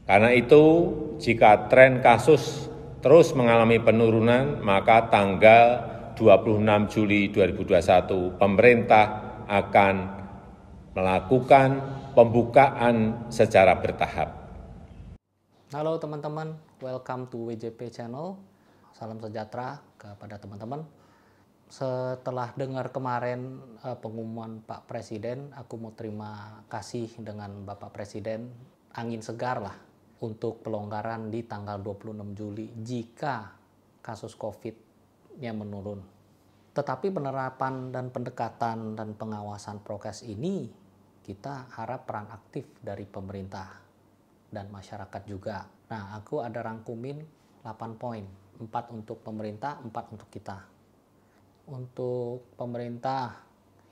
Karena itu, jika tren kasus terus mengalami penurunan, maka tanggal 26 Juli 2021 pemerintah akan melakukan pembukaan secara bertahap. Halo teman-teman, welcome to WJP Channel. Salam sejahtera kepada teman-teman. Setelah dengar kemarin pengumuman Pak Presiden, aku mau terima kasih dengan Bapak Presiden, angin segar lah untuk pelonggaran di tanggal 26 Juli jika kasus COVID-nya menurun. Tetapi penerapan dan pendekatan dan pengawasan prokes ini kita harap peran aktif dari pemerintah dan masyarakat juga. Nah, aku ada rangkumin 8 poin, 4 untuk pemerintah, 4 untuk kita. Untuk pemerintah,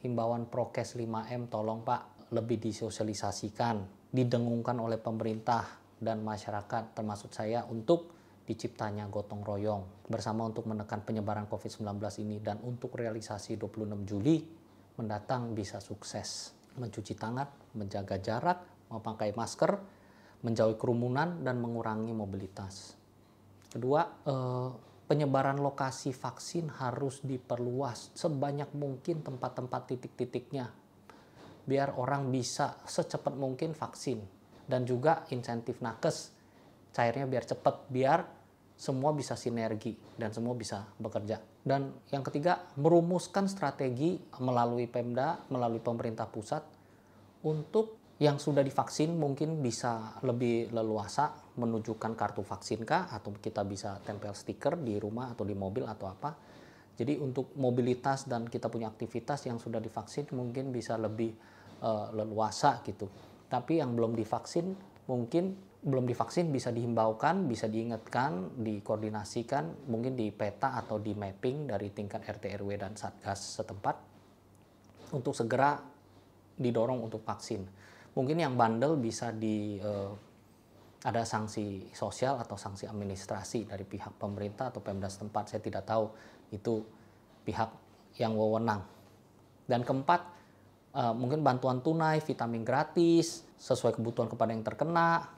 himbauan prokes 5M tolong Pak lebih disosialisasikan, didengungkan oleh pemerintah dan masyarakat termasuk saya untuk diciptanya gotong royong bersama untuk menekan penyebaran COVID-19 ini dan untuk realisasi 26 Juli mendatang bisa sukses. Mencuci tangan, menjaga jarak, memakai masker, menjauhi kerumunan dan mengurangi mobilitas. Kedua, penyebaran lokasi vaksin harus diperluas sebanyak mungkin tempat-tempat titik-titiknya biar orang bisa secepat mungkin vaksin dan juga insentif nakes cairnya biar cepat biar semua bisa sinergi dan semua bisa bekerja. Dan yang ketiga, merumuskan strategi melalui Pemda, melalui pemerintah pusat untuk yang sudah divaksin mungkin bisa lebih leluasa menunjukkan kartu vaksin kah, atau kita bisa tempel stiker di rumah atau di mobil atau apa. Jadi untuk mobilitas dan kita punya aktivitas yang sudah divaksin mungkin bisa lebih leluasa gitu. Tapi yang belum divaksin mungkin belum divaksin bisa dihimbaukan, bisa diingatkan, dikoordinasikan mungkin di peta atau di mapping dari tingkat RT RW dan Satgas setempat untuk segera didorong untuk vaksin. Mungkin yang bandel bisa ada sanksi sosial atau sanksi administrasi dari pihak pemerintah atau Pemda setempat. Saya tidak tahu itu pihak yang wewenang. Dan keempat, mungkin bantuan tunai, vitamin gratis, sesuai kebutuhan kepada yang terkena,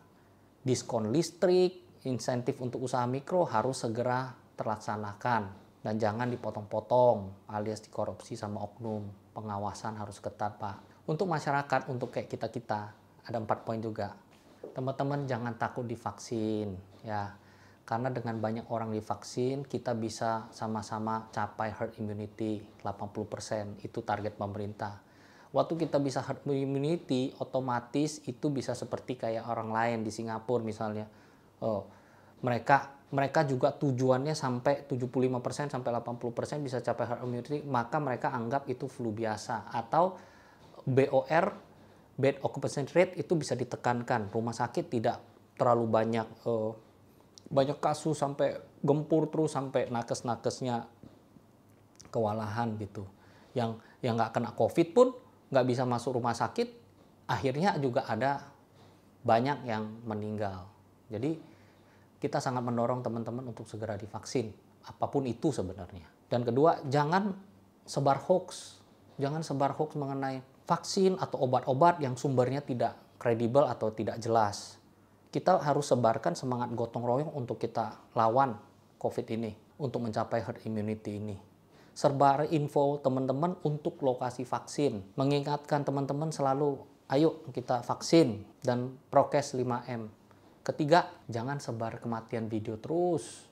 diskon listrik, insentif untuk usaha mikro harus segera terlaksanakan. Dan jangan dipotong-potong alias dikorupsi sama oknum. Pengawasan harus ketat Pak. Untuk masyarakat, untuk kayak kita-kita, ada 4 poin juga. Teman-teman jangan takut divaksin ya. Karena dengan banyak orang divaksin, kita bisa sama-sama capai herd immunity 80%. Itu target pemerintah. Waktu kita bisa herd immunity, otomatis itu bisa seperti kayak orang lain di Singapura misalnya. Mereka juga tujuannya sampai 75% sampai 80% bisa capai herd immunity, maka mereka anggap itu flu biasa. Atau BOR, bed occupancy rate, itu bisa ditekankan. Rumah sakit tidak terlalu banyak kasus sampai gempur terus sampai nakes-nakesnya kewalahan gitu. Yang nggak kena COVID pun nggak bisa masuk rumah sakit, akhirnya juga ada banyak yang meninggal. Jadi kita sangat mendorong teman-teman untuk segera divaksin, apapun itu sebenarnya. Dan kedua, jangan sebar hoax. Jangan sebar hoax mengenai vaksin atau obat-obat yang sumbernya tidak kredibel atau tidak jelas. Kita harus sebarkan semangat gotong royong untuk kita lawan COVID ini, untuk mencapai herd immunity ini. Sebar info teman-teman untuk lokasi vaksin. Mengingatkan teman-teman selalu, ayo kita vaksin dan prokes 5M. Ketiga, jangan sebar kematian video terus.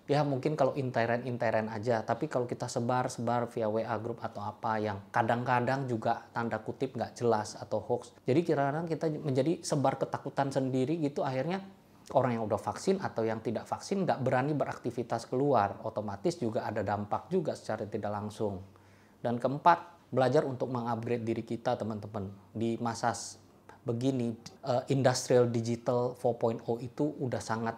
Ya mungkin kalau intern aja, tapi kalau kita sebar via WA grup atau apa yang kadang-kadang juga tanda kutip nggak jelas atau hoax. Jadi kadang-kadang kita menjadi sebar ketakutan sendiri gitu, akhirnya orang yang udah vaksin atau yang tidak vaksin nggak berani beraktivitas keluar. Otomatis juga ada dampak juga secara tidak langsung. Dan keempat, belajar untuk mengupgrade diri kita teman-teman. Di masa begini, industrial digital 4.0 itu udah sangat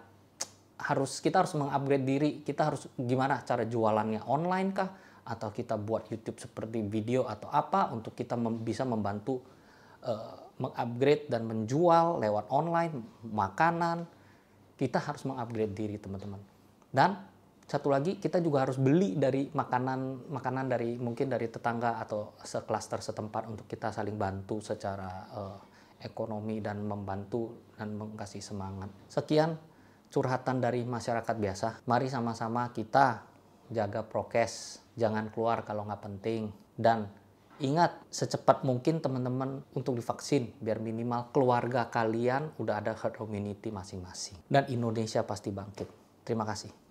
kita harus mengupgrade diri. Kita harus gimana cara jualannya, online kah, atau kita buat YouTube seperti video atau apa untuk kita bisa membantu mengupgrade dan menjual lewat online makanan. Kita harus mengupgrade diri teman-teman. Dan satu lagi, kita juga harus beli dari makanan dari mungkin dari tetangga atau seklaster setempat untuk kita saling bantu secara ekonomi dan membantu dan mengasih semangat. Sekian curhatan dari masyarakat biasa. Mari sama-sama kita jaga prokes, jangan keluar kalau nggak penting. Dan ingat, secepat mungkin teman-teman untuk divaksin, biar minimal keluarga kalian udah ada herd immunity masing-masing. Dan Indonesia pasti bangkit. Terima kasih.